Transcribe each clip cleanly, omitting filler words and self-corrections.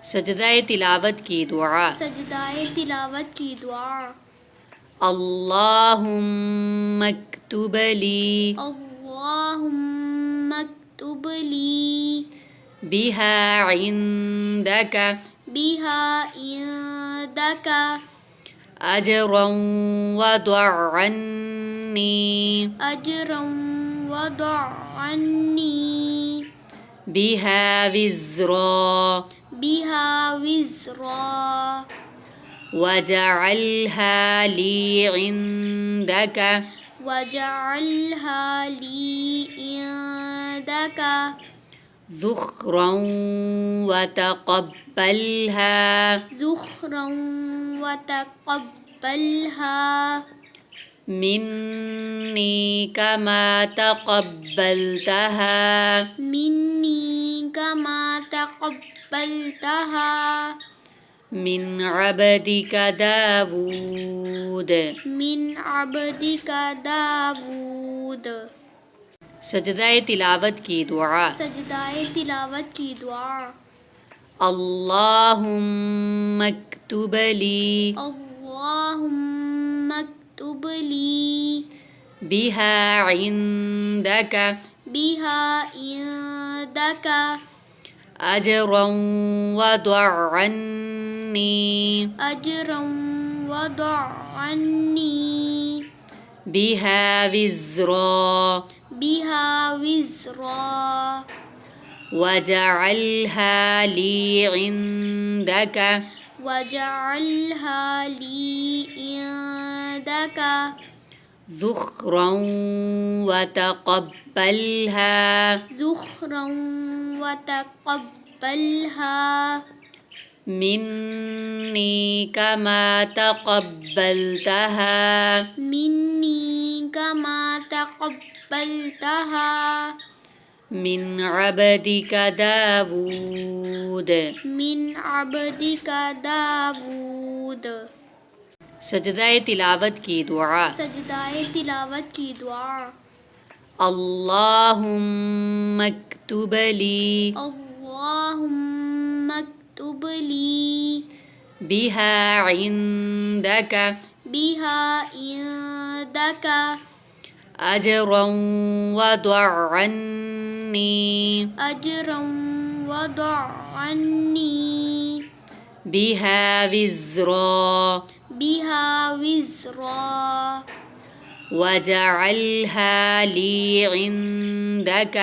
सजदाए तिलावत की दुआ। सजदाए तिलावत की दुआ। अल्लाहुम्मा अक्तुब ली अल्लाहुम्मा अक्तुब ली बिहा इंदक बिहा इंदक अजरन वदअन्नी अजरन वदअन्नी बिहा विज़रा बिहा विज़रा वजअलहा ली इंदक वजअलहा ली इंदक ज़ुख्रन वतक़ब्बलहा ज़ुख्रन वतक़ब्बलहा मिन्नी कमा तक़ब्बलतहा मिन्नी कमा तक़ब्बलतहा मिन अब्दिका दाऊद मिन अब्दिका दाऊद। सजदाए तिलावत की दुआ। सजदाए तिलावत की दुआ। अल्लाहुम्मा अक्तुब ली अल्लाहुम्मा अक्तुब ली बिहा इंदक बिहा इंदक अजरन वदअन्नी अजरन वदअन्नी बिहा विज़रा बिहा विज़रा वजअलहा ली इंदक वजअलहा ली इंदक ज़ुख्रन वतक़ब्बलहा ज़ुख्रन वतक़ब्बलहा मिन्नी कमा तक़ब्बलतहा मिन्नी कमा तक़ब्बलतहा मिन अब्दिका दाऊद मिन अब्दिका दाऊद। सजदाए तिलावत की दुआ। सजदाए तिलावत की दुआ। अल्लाहुम्मा अक्तुब ली अल्लाहुम्मा अक्तुब ली बिहा इंदक बिहा इंदक अजरन वदअन्नी अजरन वदअन्नी बिहा विज़रा बिहा विज़रा वजअलहा ली इंदक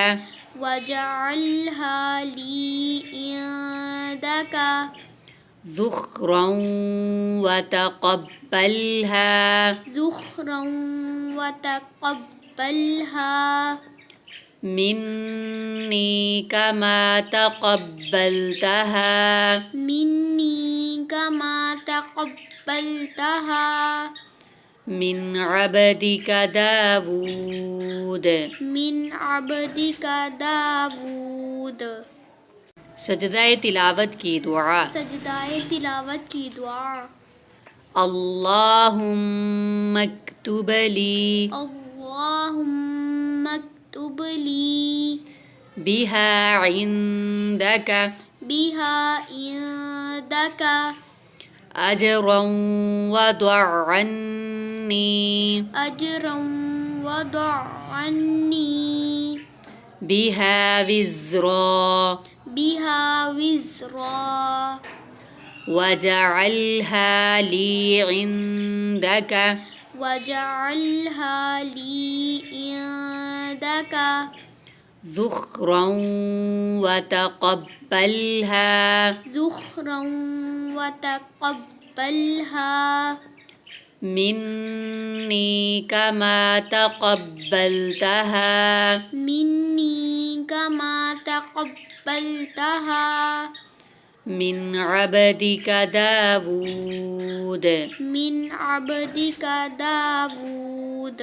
वजअलहा ली इंदक ज़ुख्रन वतक़ब्बलहा ज़ुख्रन वतक़ब्बलहा मिन्नी कमा तक़ब्बलतहा मिन्नी कमा तक़ब्बलतहा मिन अब्दिका दाऊद मिन अब्दिका दाऊद। सजदाए तिलावत की दुआ। सजदाए तिलावत की दुआ। अल्लाहुम्मा अक्तुब ली अल्लाहुम्मा अक्तुब ली बिहा इंदक बिहा इंदक अजरन वदअन्नी अजरन वदअन्नी बिहा विज़रा बिहा विज़रा वजअलहा ली इंदक वजअलहा ली इंदक ज़ुख्रन वतक़ब्बलहा ज़ुख्रन वतक़ब्बलहा मिन्नी कमा तक़ब्बलतहा मिन्नी कमा तक़ब्बलतहा मिन अब्दिका दाऊद मिन अब्दिका दाऊद।